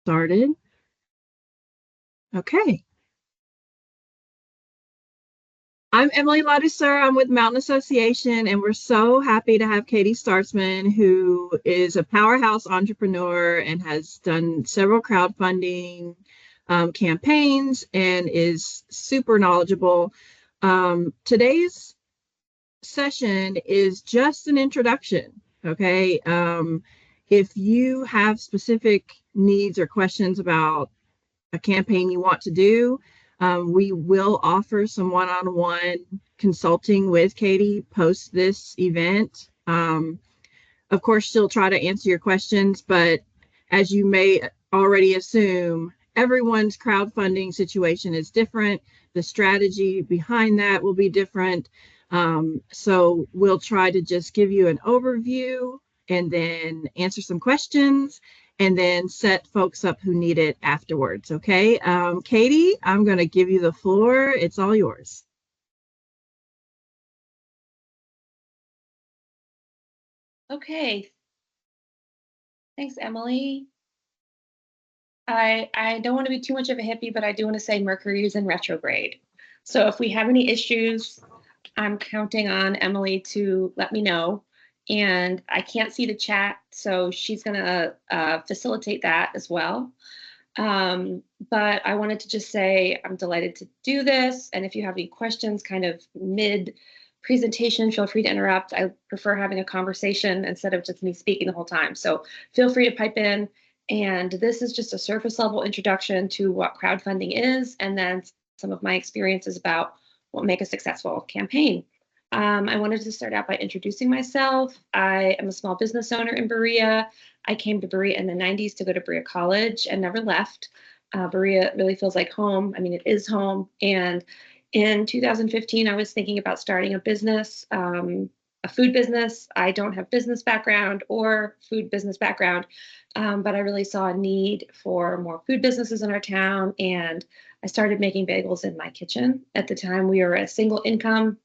Started. Okay. I'm Emily Ladouceur. I'm with Mountain Association, and we're so happy to have Katie Startzman, who is a powerhouse entrepreneur and has done several crowdfunding campaigns and is super knowledgeable. Today's session is just an introduction. Okay. If you have specific needs or questions about a campaign you want to do, we will offer some one-on-one consulting with Katie post this event. Of course, she'll try to answer your questions, but as you may already assume, everyone's crowdfunding situation is different. The strategy behind that will be different. So we'll try to just give you an overview and then answer some questions and then set folks up who need it afterwards. Okay. Katie, I'm going to give you the floor. It's all yours. Okay. Thanks, Emily. I don't want to be too much of a hippie, but I do want to say Mercury is in retrograde. So if we have any issues, I'm counting on Emily to let me know. And I can't see the chat, so she's going to facilitate that as well. But I wanted to just say I'm delighted to do this. And if you have any questions kind of mid presentation, feel free to interrupt. I prefer having a conversation instead of just me speaking the whole time. So feel free to pipe in. And this is just a surface level introduction to what crowdfunding is, and then some of my experiences about what make a successful campaign. I wanted to start out by introducing myself. I am a small business owner in Berea. I came to Berea in the 90s to go to Berea College and never left. Berea really feels like home. I mean, it is home. And in 2015, I was thinking about starting a business, a food business. I don't have business background or food business background, but I really saw a need for more food businesses in our town. And I started making bagels in my kitchen. At the time, we were a single income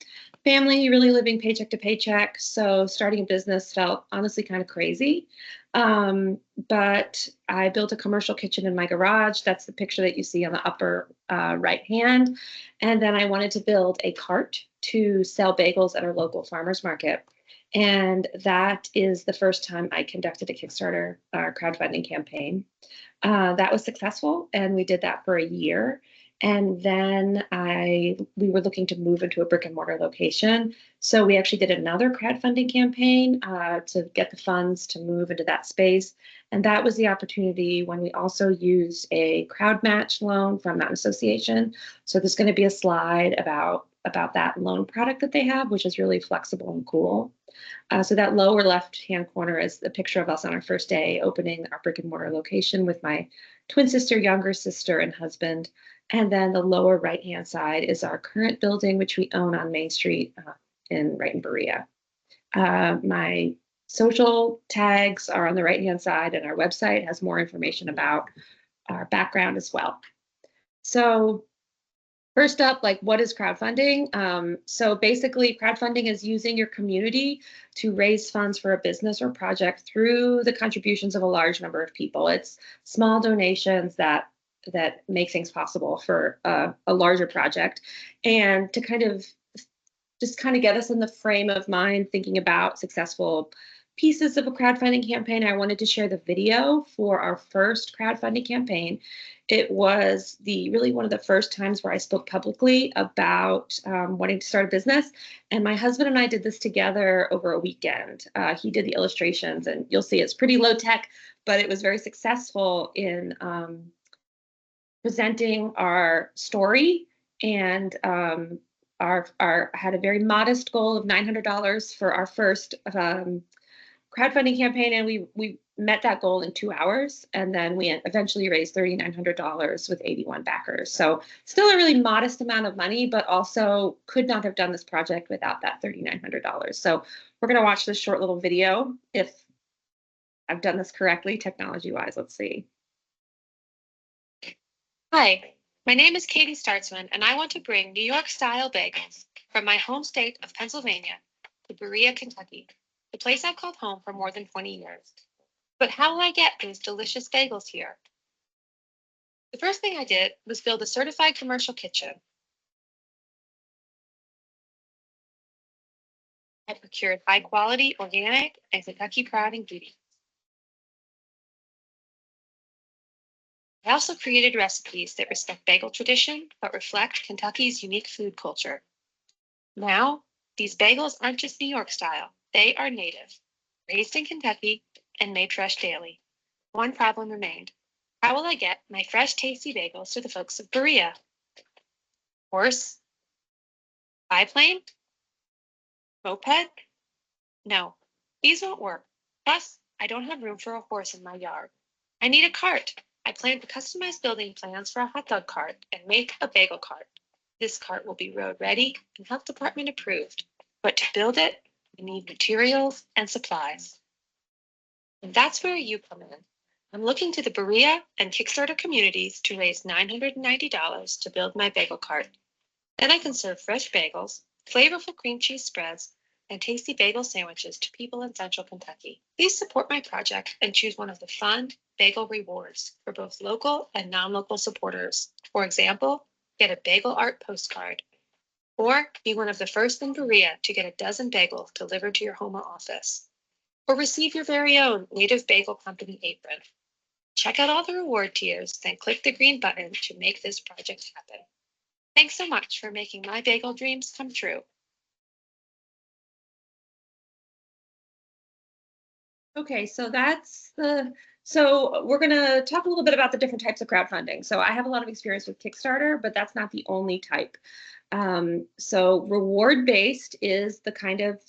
family, really living paycheck to paycheck. So starting a business felt honestly kind of crazy. But I built a commercial kitchen in my garage. That's the picture that you see on the upper right hand. And then I wanted to build a cart to sell bagels at our local farmers market. And that is the first time I conducted a Kickstarter crowdfunding campaign. That was successful, and we did that for a year. And then we were looking to move into a brick and mortar location. So we actually did another crowdfunding campaign to get the funds to move into that space. And that was the opportunity when we also used a crowd match loan from Mountain Association. So there's going to be a slide about that loan product that they have, which is really flexible and cool. So that lower left-hand corner is the picture of us on our first day opening our brick and mortar location with my twin sister, younger sister, and husband. And then the lower right-hand side is our current building, which we own on Main Street right in Berea. My social tags are on the right-hand side, and our website has more information about our background as well. So first up, like, what is crowdfunding? So basically, crowdfunding is using your community to raise funds for a business or project through the contributions of a large number of people. It's small donations that make things possible for a larger project. And to kind of get us in the frame of mind thinking about successful pieces of a crowdfunding campaign, I wanted to share the video for our first crowdfunding campaign. It was really one of the first times where I spoke publicly about wanting to start a business. And my husband and I did this together over a weekend. He did the illustrations, and you'll see it's pretty low tech, but it was very successful in presenting our story. And our had a very modest goal of $900 for our first crowdfunding campaign, and we met that goal in 2 hours, and then we eventually raised $3,900 with 81 backers. So still a really modest amount of money, but also could not have done this project without that $3,900. So we're going to watch this short little video. If I've done this correctly technology wise, let's see. Hi, my name is Katie Startzman, and I want to bring New York style bagels from my home state of Pennsylvania to Berea, Kentucky, the place I've called home for more than 20 years. But how will I get those delicious bagels here? The first thing I did was build a certified commercial kitchen. I procured high quality, organic, and Kentucky proud ingredients. I also created recipes that respect bagel tradition, but reflect Kentucky's unique food culture. Now, these bagels aren't just New York style, they are native, raised in Kentucky, and made fresh daily. One problem remained. How will I get my fresh, tasty bagels to the folks of Berea? Horse? Biplane? Moped? No, these won't work. Plus, I don't have room for a horse in my yard. I need a cart. I plan to customize building plans for a hot dog cart and make a bagel cart. This cart will be road ready and health department approved. But to build it, we need materials and supplies. And that's where you come in. I'm looking to the Berea and Kickstarter communities to raise $990 to build my bagel cart. Then I can serve fresh bagels, flavorful cream cheese spreads, and tasty bagel sandwiches to people in Central Kentucky. Please support my project and choose one of the fun bagel rewards for both local and non-local supporters. For example, get a bagel art postcard, or be one of the first in Berea to get a dozen bagels delivered to your home or office, or receive your very own Native Bagel Company apron. Check out all the reward tiers, then click the green button to make this project happen. Thanks so much for making my bagel dreams come true. Okay, so so we're going to talk a little bit about the different types of crowdfunding. So I have a lot of experience with Kickstarter, but that's not the only type. So reward-based is the kind of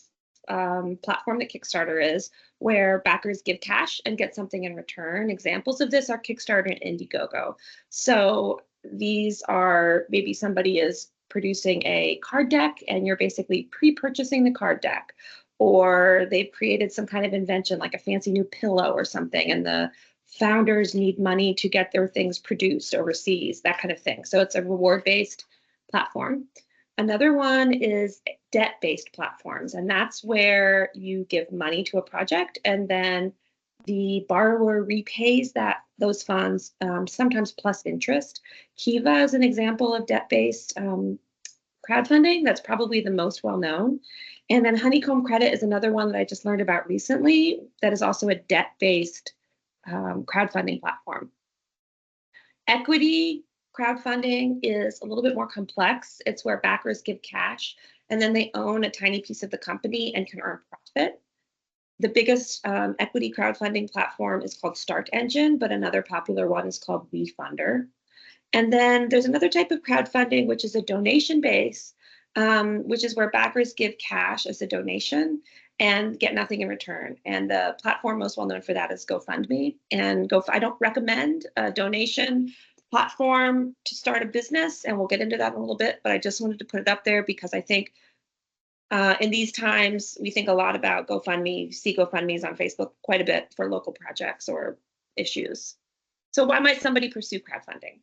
platform that Kickstarter is, where backers give cash and get something in return. Examples of this are Kickstarter and Indiegogo. So these are, maybe somebody is producing a card deck and you're basically pre-purchasing the card deck, or they've created some kind of invention like a fancy new pillow or something, and the founders need money to get their things produced overseas, that kind of thing. So it's a reward-based platform. Another one is debt-based platforms, and that's where you give money to a project and then the borrower repays those funds, sometimes plus interest. Kiva is an example of debt-based crowdfunding. That's probably the most well-known. And then Honeycomb Credit is another one that I just learned about recently that is also a debt-based crowdfunding platform. Equity crowdfunding is a little bit more complex. It's where backers give cash and then they own a tiny piece of the company and can earn profit. The biggest equity crowdfunding platform is called Start Engine, but another popular one is called WeFunder. And then there's another type of crowdfunding, which is a donation base, which is where backers give cash as a donation and get nothing in return. And the platform most well known for that is GoFundMe. And I don't recommend a donation platform to start a business, and we'll get into that in a little bit, but I just wanted to put it up there because I think in these times, we think a lot about GoFundMe. You see GoFundMes on Facebook quite a bit for local projects or issues. So why might somebody pursue crowdfunding?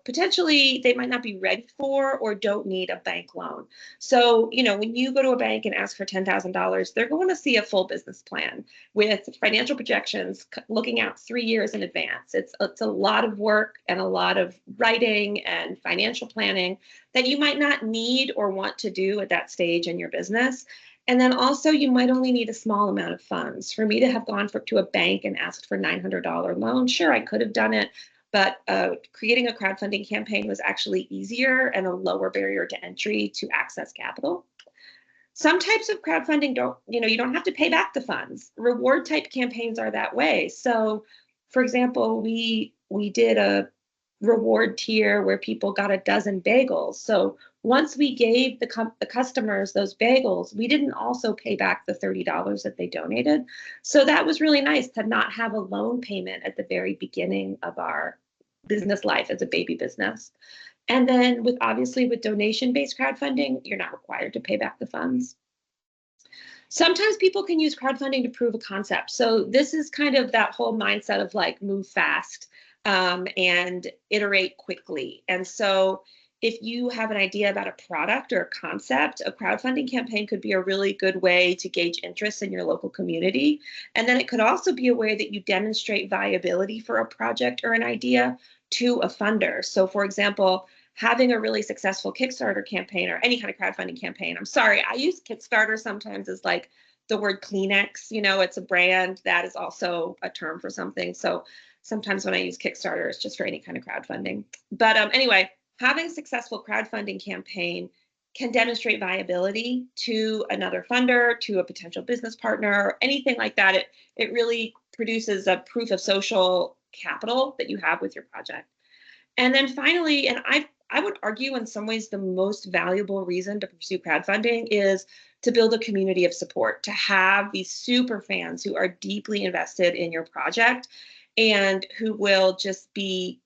Potentially they might not be ready for or don't need a bank loan. So, when you go to a bank and ask for $10,000, they're going to see a full business plan with financial projections looking out 3 years in advance. It's a lot of work and a lot of writing and financial planning that you might not need or want to do at that stage in your business. And then also you might only need a small amount of funds. For me to have gone to a bank and asked for $900 loan, sure, I could have done it. But creating a crowdfunding campaign was actually easier and a lower barrier to entry to access capital. Some types of crowdfunding you don't have to pay back the funds. Reward type campaigns are that way. So, for example, we did a reward tier where people got a dozen bagels. So once we gave the customers those bagels, we didn't also pay back the $30 that they donated. So that was really nice to not have a loan payment at the very beginning of our business life as a baby business. And then obviously with donation-based crowdfunding, you're not required to pay back the funds. Sometimes people can use crowdfunding to prove a concept. So this is kind of that whole mindset of like move fast and iterate quickly. And so if you have an idea about a product or a concept, a crowdfunding campaign could be a really good way to gauge interest in your local community. And then it could also be a way that you demonstrate viability for a project or an idea to a funder. So for example, having a really successful Kickstarter campaign or any kind of crowdfunding campaign. I'm sorry, I use Kickstarter sometimes as like the word Kleenex, it's a brand that is also a term for something. So sometimes when I use Kickstarter, it's just for any kind of crowdfunding. But anyway, having a successful crowdfunding campaign can demonstrate viability to another funder, to a potential business partner, or anything like that. It really produces a proof of social capital that you have with your project. And then finally, and I would argue in some ways the most valuable reason to pursue crowdfunding is to build a community of support, to have these super fans who are deeply invested in your project and who will just be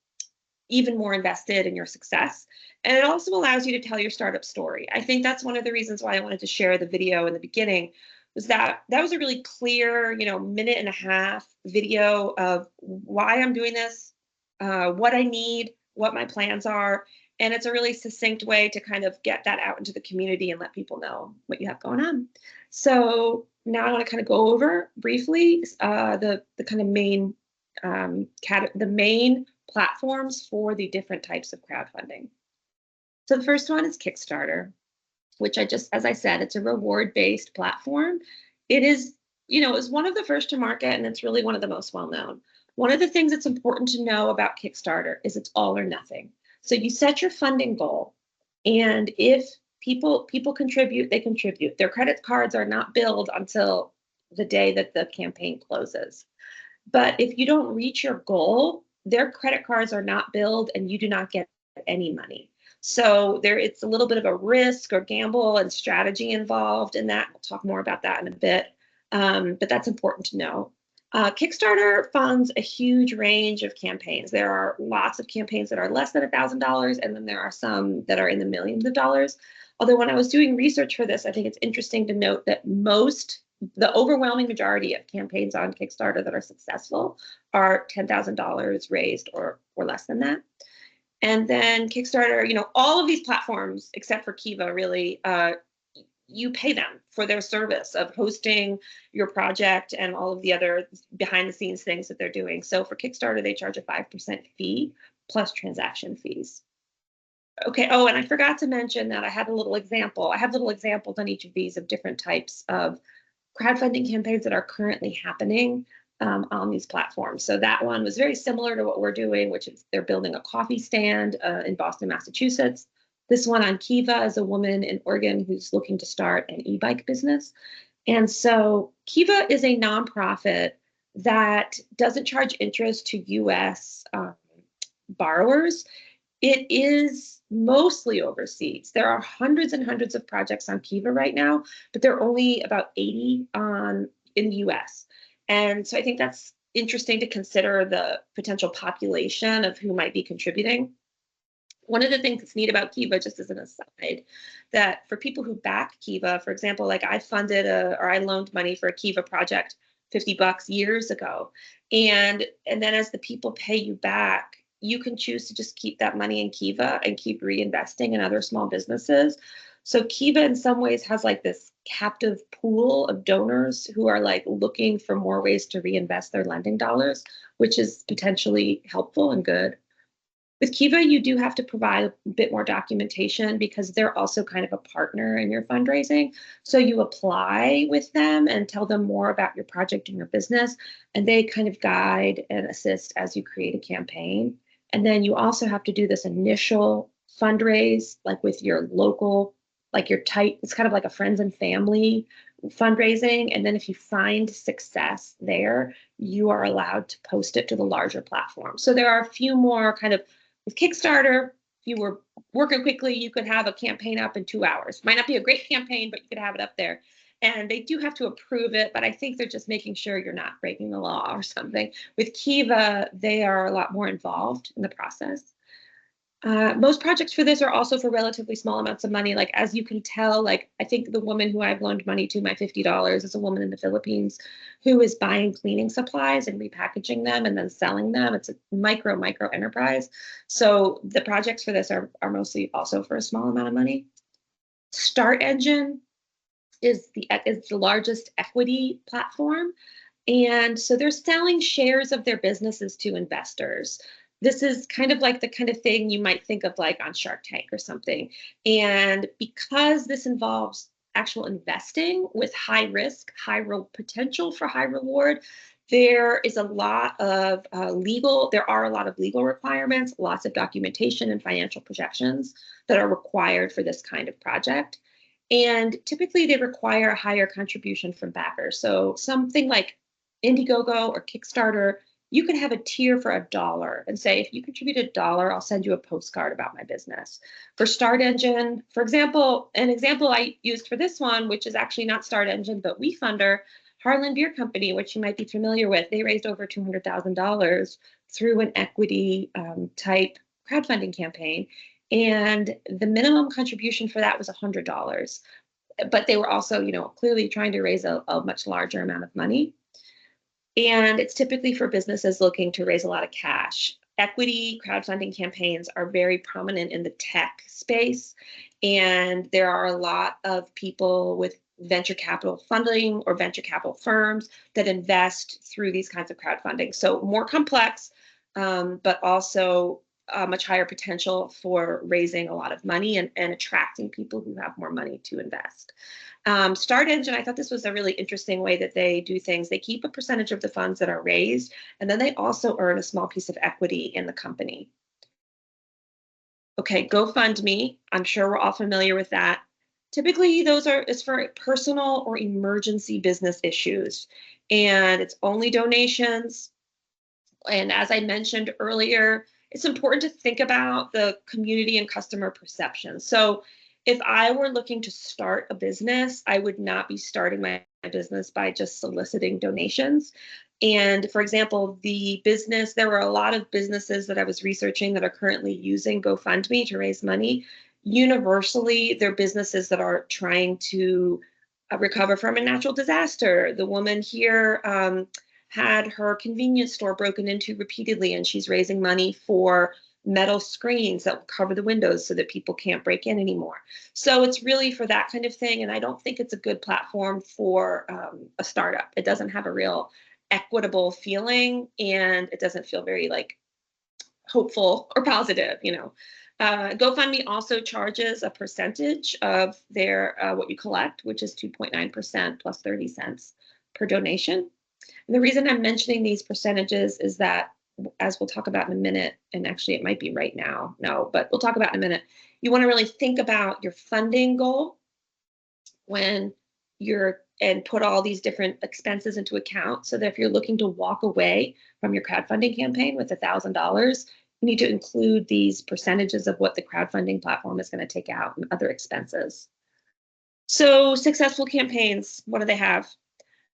even more invested in your success. And it also allows you to tell your startup story. I think that's one of the reasons why I wanted to share the video in the beginning, was that was a really clear, minute and a half video of why I'm doing this, what I need, what my plans are. And it's a really succinct way to kind of get that out into the community and let people know what you have going on. So now I want to kind of go over briefly the kind of main the main platforms for the different types of crowdfunding. So the first one is Kickstarter, which as I said, it's a reward-based platform. It is, is one of the first to market, and it's really one of the most well-known. One of the things that's important to know about Kickstarter is it's all or nothing. So you set your funding goal, and if people contribute, they contribute. Their credit cards are not billed until the day that the campaign closes. But if you don't reach your goal, their credit cards are not billed and you do not get any money. So it's a little bit of a risk or gamble and strategy involved in that. We'll talk more about that in a bit, but that's important to know. Kickstarter funds a huge range of campaigns. There are lots of campaigns that are less than $1,000, and then there are some that are in the millions of dollars. Although when I was doing research for this, I think it's interesting to note that the overwhelming majority of campaigns on Kickstarter that are successful are $10,000 raised or less than that. And then Kickstarter, all of these platforms, except for Kiva, really, you pay them for their service of hosting your project and all of the other behind the scenes things that they're doing. So for Kickstarter, they charge a 5% fee plus transaction fees. Okay. Oh, and I forgot to mention that I had a little example. I have little examples on each of these of different types of crowdfunding campaigns that are currently happening on these platforms. So that one was very similar to what we're doing, which is they're building a coffee stand in Boston, Massachusetts. This one on Kiva is a woman in Oregon who's looking to start an e-bike business. And so Kiva is a nonprofit that doesn't charge interest to U.S. Borrowers. It is mostly overseas. There are hundreds and hundreds of projects on Kiva right now, but there are only about 80 in the US. And so I think that's interesting to consider the potential population of who might be contributing. One of the things that's neat about Kiva, just as an aside, that for people who back Kiva, for example, like I funded I loaned money for a Kiva project, $50 years ago. And then as the people pay you back, you can choose to just keep that money in Kiva and keep reinvesting in other small businesses. So Kiva in some ways has like this captive pool of donors who are like looking for more ways to reinvest their lending dollars, which is potentially helpful and good. With Kiva, you do have to provide a bit more documentation because they're also kind of a partner in your fundraising. So you apply with them and tell them more about your project and your business, and they kind of guide and assist as you create a campaign. And then you also have to do this initial fundraise, like with your local, like your tight, it's kind of like a friends and family fundraising. And then if you find success there, you are allowed to post it to the larger platform. So there are a few more kind of, with Kickstarter, if you were working quickly, you could have a campaign up in 2 hours. Might not be a great campaign, but you could have it up there. And they do have to approve it, but I think they're just making sure you're not breaking the law or something. With Kiva, they are a lot more involved in the process. Most projects for this are also for relatively small amounts of money. Like, as you can tell, like, I think the woman who I've loaned money to, my $50, is a woman in the Philippines who is buying cleaning supplies and repackaging them and then selling them. It's a micro enterprise. So the projects for this are mostly also for a small amount of money. Start Engine is the largest equity platform. And so they're selling shares of their businesses to investors. this is kind of like the kind of thing you might think of like on Shark Tank or something. And because this involves actual investing with high risk, potential for high reward, there is a lot of there are a lot of legal requirements, lots of documentation and financial projections that are required for this kind of project. And typically they require a higher contribution from backers. So something like Indiegogo or Kickstarter, you could have a tier for $1 and say, if you contribute $1, I'll send you a postcard about my business. For Start Engine, for example, an example I used for this one, which is actually not Start Engine, but WeFunder, Harlan Beer Company, which you might be familiar with, they raised over $200,000 through an equity type crowdfunding campaign. And the minimum contribution for that was $100. But they were also, clearly trying to raise a much larger amount of money. And it's typically for businesses looking to raise a lot of cash. Equity crowdfunding campaigns are very prominent in the tech space. And there are a lot of people with venture capital funding or venture capital firms that invest through these kinds of crowdfunding. So more complex, but also much higher potential for raising a lot of money and attracting people who have more money to invest. Start Engine, I thought this was a really interesting way that they do things. They keep a percentage of the funds that are raised, and then they also earn a small piece of equity in the company. Okay, GoFundMe, I'm sure we're all familiar with that. Typically, it's for personal or emergency business issues, and it's only donations. And as I mentioned earlier, it's important to think about the community and customer perception. So if I were looking to start a business, I would not be starting my business by just soliciting donations. And for example, there were a lot of businesses that I was researching that are currently using GoFundMe to raise money. Universally, they're businesses that are trying to recover from a natural disaster. The woman here had her convenience store broken into repeatedly, and she's raising money for metal screens that will cover the windows so that people can't break in anymore. So it's really for that kind of thing. And I don't think it's a good platform for a startup. It doesn't have a real equitable feeling, and it doesn't feel very like hopeful or positive, GoFundMe also charges a percentage of their what you collect, which is 2.9% plus 30 cents per donation. And the reason I'm mentioning these percentages is that, as we'll talk about in a minute, and actually it might be right now, no, but we'll talk about in a minute, you want to really think about your funding goal and put all these different expenses into account, so that if you're looking to walk away from your crowdfunding campaign with $1,000, you need to include these percentages of what the crowdfunding platform is going to take out and other expenses. So successful campaigns, what do they have?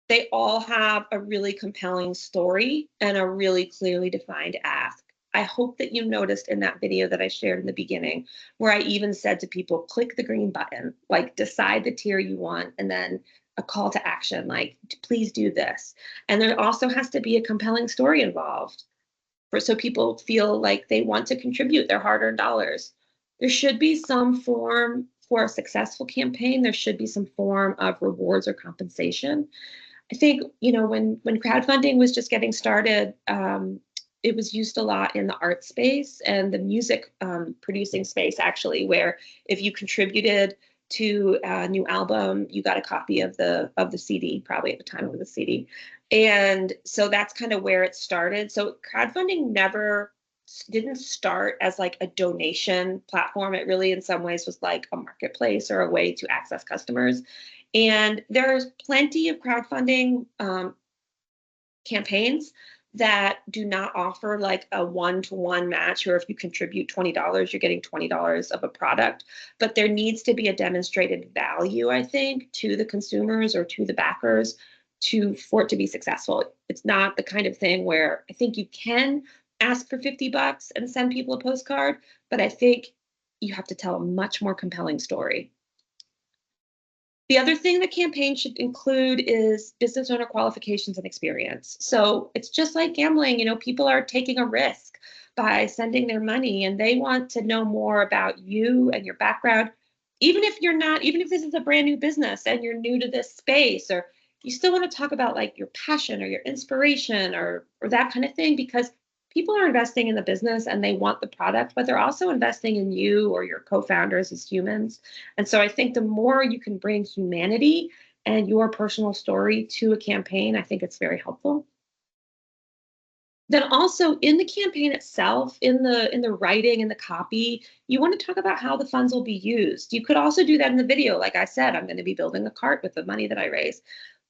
They all have a really compelling story and a really clearly defined ask. I hope that you noticed in that video that I shared in the beginning, where I even said to people, click the green button, like decide the tier you want, and then a call to action, like please do this. And there also has to be a compelling story involved so people feel like they want to contribute their hard-earned dollars. There should be some form for a successful campaign. There should be some form of rewards or compensation. I think, when crowdfunding was just getting started, it was used a lot in the art space and the music producing space, actually, where if you contributed to a new album, you got a copy of the CD, probably at the time it was a CD. And so that's kind of where it started. So crowdfunding didn't start as like a donation platform. It really, in some ways, was like a marketplace or a way to access customers. And there's plenty of crowdfunding campaigns that do not offer like a one-to-one match, or if you contribute $20, you're getting $20 of a product. But there needs to be a demonstrated value, I think, to the consumers or to the backers for it to be successful. It's not the kind of thing where I think you can ask for $50 and send people a postcard, but I think you have to tell a much more compelling story. The other thing the campaign should include is business owner qualifications and experience. So it's just like gambling, people are taking a risk by sending their money, and they want to know more about you and your background. Even if this is a brand new business and you're new to this space, or you still want to talk about like your passion or your inspiration or that kind of thing, because People are investing in the business and they want the product, but they're also investing in you or your co-founders as humans. And so I think the more you can bring humanity and your personal story to a campaign, I think it's very helpful. Then also in the campaign itself, in the writing and the copy, you want to talk about how the funds will be used. You could also do that in the video. Like I said, I'm going to be building a cart with the money that I raise.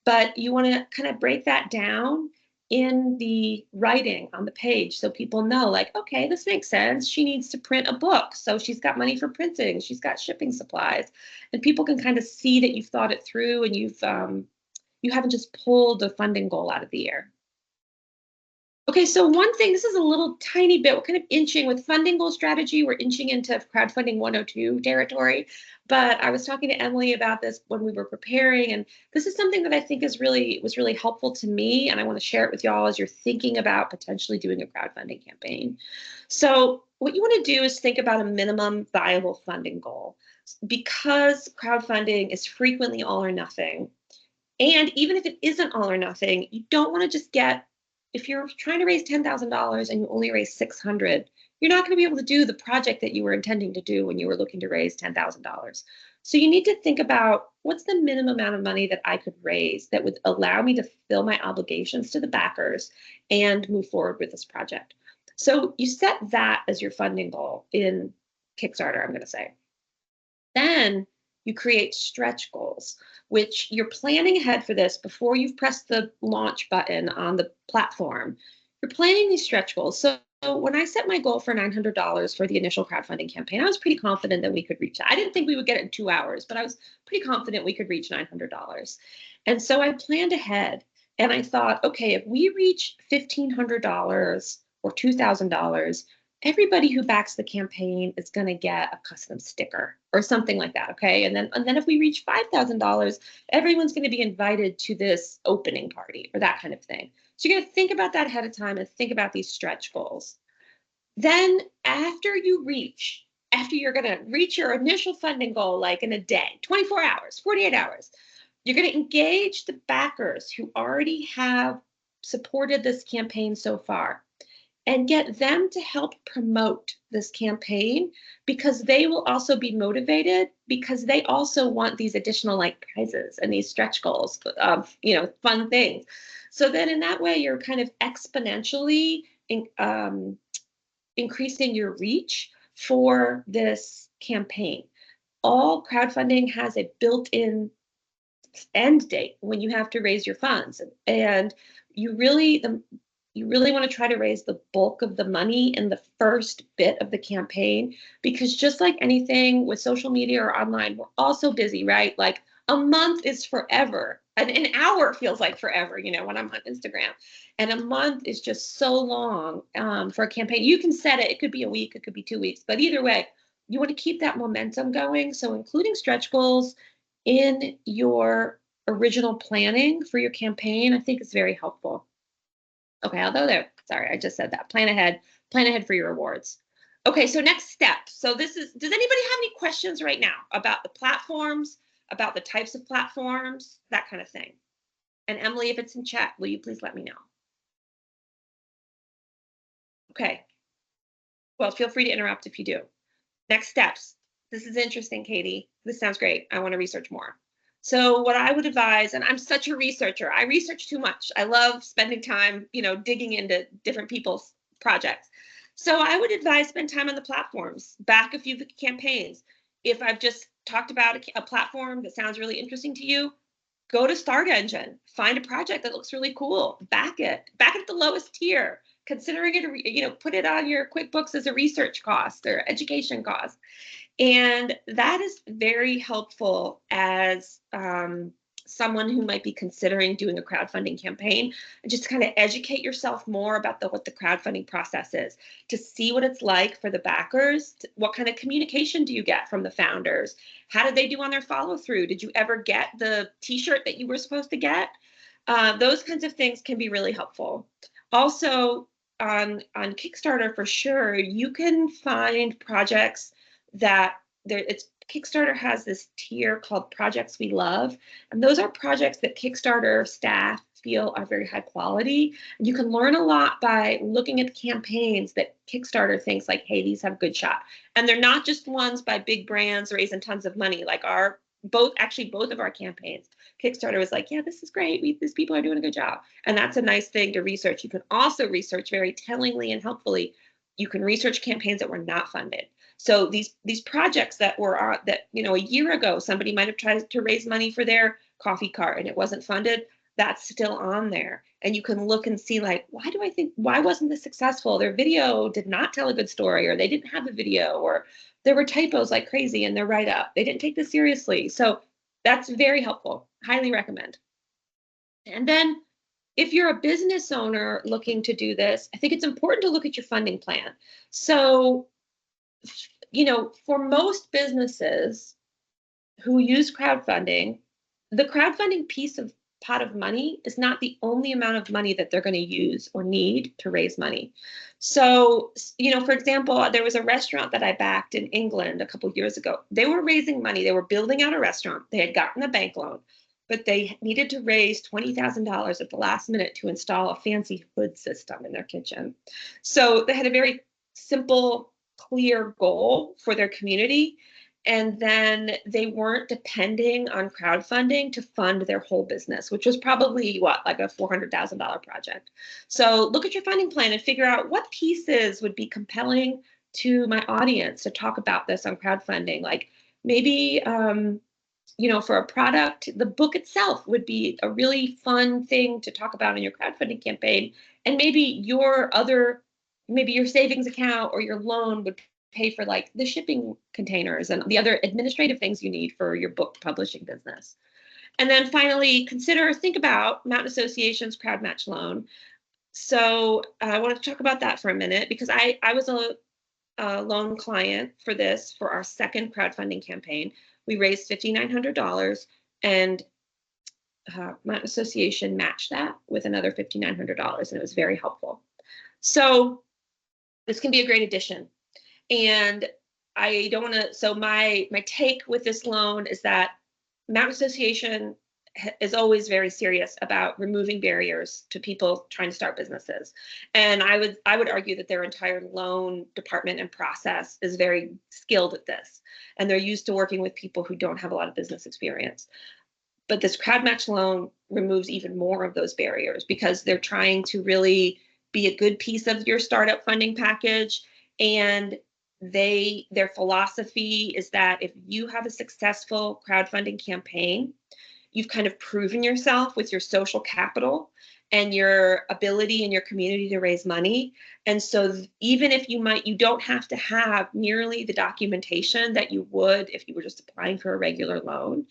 But you want to kind of break that down in the writing on the page so people know, like, okay, this makes sense. She needs to print a book. So she's got money for printing. She's got shipping supplies. And people can kind of see that you've thought it through and you haven't just pulled a funding goal out of the air. Okay, so one thing, this is a little tiny bit, we're kind of inching with funding goal strategy, we're inching into crowdfunding 102 territory, but I was talking to Emily about this when we were preparing, and this is something that I think was really helpful to me, and I want to share it with y'all as you're thinking about potentially doing a crowdfunding campaign. So what you want to do is think about a minimum viable funding goal. Because crowdfunding is frequently all or nothing, and even if it isn't all or nothing, you don't want to just get, if you're trying to raise $10,000 and you only raise 600, you're not going to be able to do the project that you were intending to do when you were looking to raise $10,000. So you need to think about, what's the minimum amount of money that I could raise that would allow me to fulfill my obligations to the backers and move forward with this project. So you set that as your funding goal in Kickstarter, I'm going to say. Then you create stretch goals, which you're planning ahead for this before you've pressed the launch button on the platform. You're planning these stretch goals. So when I set my goal for $900 for the initial crowdfunding campaign, I was pretty confident that we could reach that. I didn't think we would get it in 2 hours, but I was pretty confident we could reach $900. And so I planned ahead and I thought, okay, if we reach $1,500 or $2,000, everybody who backs the campaign is going to get a custom sticker or something like that. Okay. And then if we reach $5,000, everyone's going to be invited to this opening party or that kind of thing. So you're going to think about that ahead of time and think about these stretch goals. Then after you're going to reach your initial funding goal, like in a day, 24 hours, 48 hours, you're going to engage the backers who already have supported this campaign so far and get them to help promote this campaign, because they will also be motivated, because they also want these additional like prizes and these stretch goals of, fun things. So then in that way, you're kind of exponentially increasing your reach for this campaign. All crowdfunding has a built-in end date when you have to raise your funds, and you really want to try to raise the bulk of the money in the first bit of the campaign, because just like anything with social media or online, we're also busy, right? Like a month is forever. An hour feels like forever, when I'm on Instagram. And a month is just so long for a campaign. You can set it. It could be a week. It could be 2 weeks. But either way, you want to keep that momentum going. So including stretch goals in your original planning for your campaign, I think is very helpful. Okay, I'll go there. Sorry, I just said that. Plan ahead for your rewards. Okay, so next step. So does anybody have any questions right now about the platforms, about the types of platforms, that kind of thing? And Emily, if it's in chat, will you please let me know? Okay. Well, feel free to interrupt if you do. Next steps. This is interesting, Katie. This sounds great. I want to research more. So what I would advise, and I'm such a researcher, I research too much. I love spending time, digging into different people's projects. So I would advise spend time on the platforms, back a few campaigns. If I've just talked about a platform that sounds really interesting to you, go to Start Engine, find a project that looks really cool, back it at the lowest tier, considering it, put it on your QuickBooks as a research cost or education cost. And that is very helpful as someone who might be considering doing a crowdfunding campaign, and just kind of educate yourself more about what the crowdfunding process is, to see what it's like for the backers. What kind of communication do you get from the founders? How did they do on their follow through? Did you ever get the t-shirt that you were supposed to get? Those kinds of things can be really helpful. Also, on Kickstarter, for sure, you can find projects that Kickstarter has this tier called Projects We Love, and those are projects that Kickstarter staff feel are very high quality. You can learn a lot by looking at campaigns that Kickstarter thinks like, hey, these have good shot. And they're not just ones by big brands raising tons of money, like both of our campaigns. Kickstarter was like, yeah, this is great. These people are doing a good job. And that's a nice thing to research. You can also research very tellingly and helpfully. You can research campaigns that were not funded. So these projects that were that, a year ago, somebody might have tried to raise money for their coffee cart and it wasn't funded. That's still on there. And you can look and see like, why wasn't this successful? Their video did not tell a good story, or they didn't have a video, or there were typos like crazy in their write-up. They didn't take this seriously. So that's very helpful. Highly recommend. And then if you're a business owner looking to do this, I think it's important to look at your funding plan. So, for most businesses who use crowdfunding, the crowdfunding pot of money is not the only amount of money that they're going to use or need to raise money. So, for example, there was a restaurant that I backed in England a couple of years ago. They were raising money. They were building out a restaurant. They had gotten a bank loan, but they needed to raise $20,000 at the last minute to install a fancy hood system in their kitchen. So they had a very simple, clear goal for their community. And then they weren't depending on crowdfunding to fund their whole business, which was probably like a $400,000 project. So look at your funding plan and figure out what pieces would be compelling to my audience to talk about this on crowdfunding. Like maybe, for a product, the book itself would be a really fun thing to talk about in your crowdfunding campaign. And maybe your savings account or your loan would pay for like the shipping containers and the other administrative things you need for your book publishing business. And then finally, think about Mountain Association's Crowd Match loan. So I want to talk about that for a minute because I was a loan client for our second crowdfunding campaign. We raised $5,900 and Mountain Association matched that with another $5,900, and it was very helpful. So this can be a great addition. And I don't want to, so my take with this loan is that Mountain Association is always very serious about removing barriers to people trying to start businesses. And I would argue that their entire loan department and process is very skilled at this. And they're used to working with people who don't have a lot of business experience. But this crowd match loan removes even more of those barriers because they're trying to really be a good piece of your startup funding package. And their philosophy is that if you have a successful crowdfunding campaign, you've kind of proven yourself with your social capital and your ability in your community to raise money. And so even if you don't have to have nearly the documentation that you would if you were just applying for a regular loan.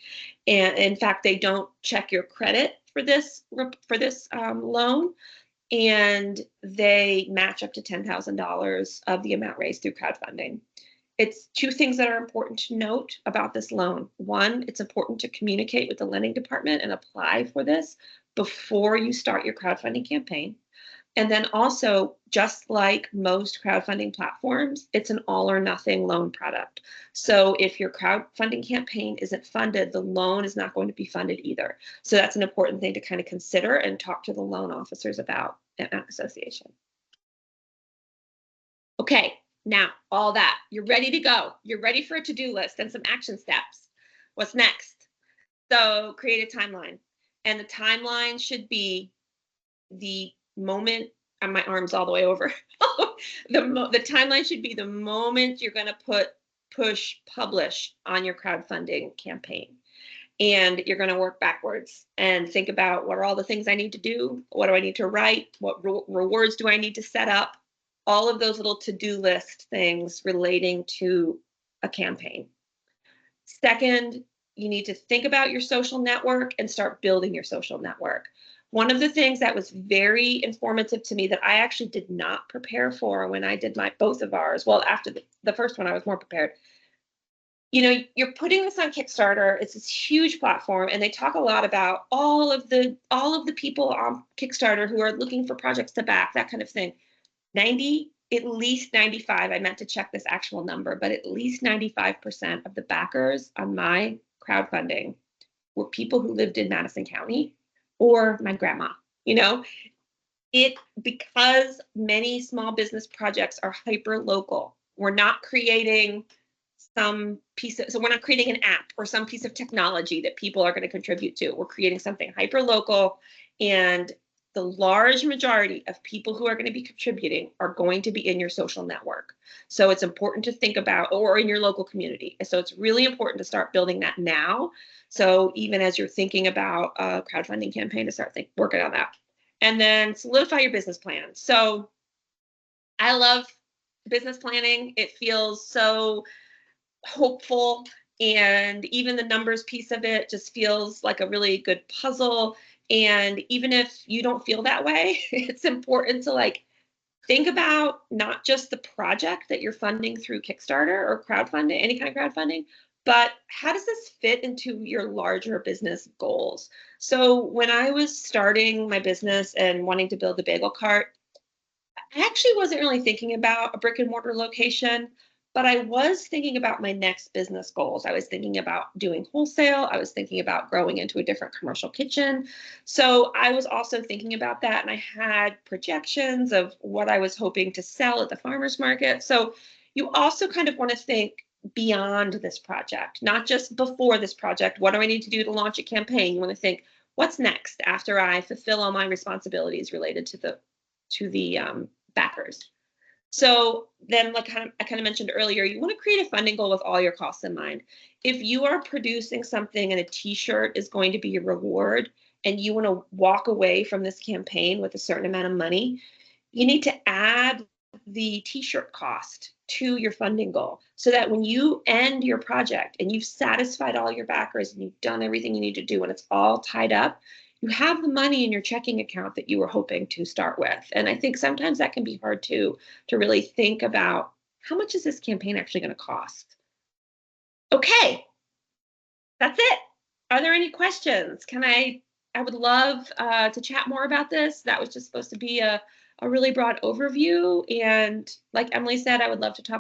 And in fact, they don't check your credit for this loan. And they match up to $10,000 of the amount raised through crowdfunding. It's two things that are important to note about this loan. One, it's important to communicate with the lending department and apply for this before you start your crowdfunding campaign. And then also, just like most crowdfunding platforms, it's an all or nothing loan product. So if your crowdfunding campaign isn't funded, the loan is not going to be funded either. So that's an important thing to kind of consider and talk to the loan officers about at Mountain Association. Okay, now all that, you're ready to go. You're ready for a to-do list and some action steps. What's next? So create a timeline. And the timeline should be the moment, and my arm's all the way over. The timeline should be the moment you're going to push publish on your crowdfunding campaign. And you're going to work backwards and think about what are all the things I need to do? What do I need to write? What rewards do I need to set up? All of those little to-do list things relating to a campaign. Second, you need to think about your social network and start building your social network. One of the things that was very informative to me that I actually did not prepare for when I did both of ours, well, after the first one, I was more prepared. You're putting this on Kickstarter. It's this huge platform, and they talk a lot about all of the people on Kickstarter who are looking for projects to back, that kind of thing. At least 95, I meant to check this actual number, but at least 95% of the backers on my crowdfunding were people who lived in Madison County or my grandma, because many small business projects are hyper local. We're not creating so we're not creating an app or some piece of technology that people are going to contribute to. We're creating something hyper local, and the large majority of people who are going to be contributing are going to be in your social network. So it's important to think about, or in your local community. So it's really important to start building that now. So even as you're thinking about a crowdfunding campaign, to start working on that. And then solidify your business plan. So I love business planning. It feels so hopeful, and even the numbers piece of it just feels like a really good puzzle. And even if you don't feel that way, it's important to think about not just the project that you're funding through Kickstarter or crowdfunding, any kind of crowdfunding, but how does this fit into your larger business goals? So when I was starting my business and wanting to build the bagel cart, I actually wasn't really thinking about a brick and mortar location, but I was thinking about my next business goals. I was thinking about doing wholesale. I was thinking about growing into a different commercial kitchen. So I was also thinking about that, and I had projections of what I was hoping to sell at the farmer's market. So you also kind of want to think beyond this project, not just before this project. What do I need to do to launch a campaign? You want to think, what's next after I fulfill all my responsibilities related to the backers. So then, I kind of mentioned earlier, you want to create a funding goal with all your costs in mind. If you are producing something and a T-shirt is going to be your reward, and you want to walk away from this campaign with a certain amount of money, you need to add the T-shirt cost to your funding goal, so that when you end your project and you've satisfied all your backers and you've done everything you need to do and it's all tied up, you have the money in your checking account that you were hoping to start with. And I think sometimes that can be hard to really think about, how much is this campaign actually going to cost? Okay, that's it. Are there any questions? I would love to chat more about this. That was just supposed to be a really broad overview. And like Emily said, I would love to talk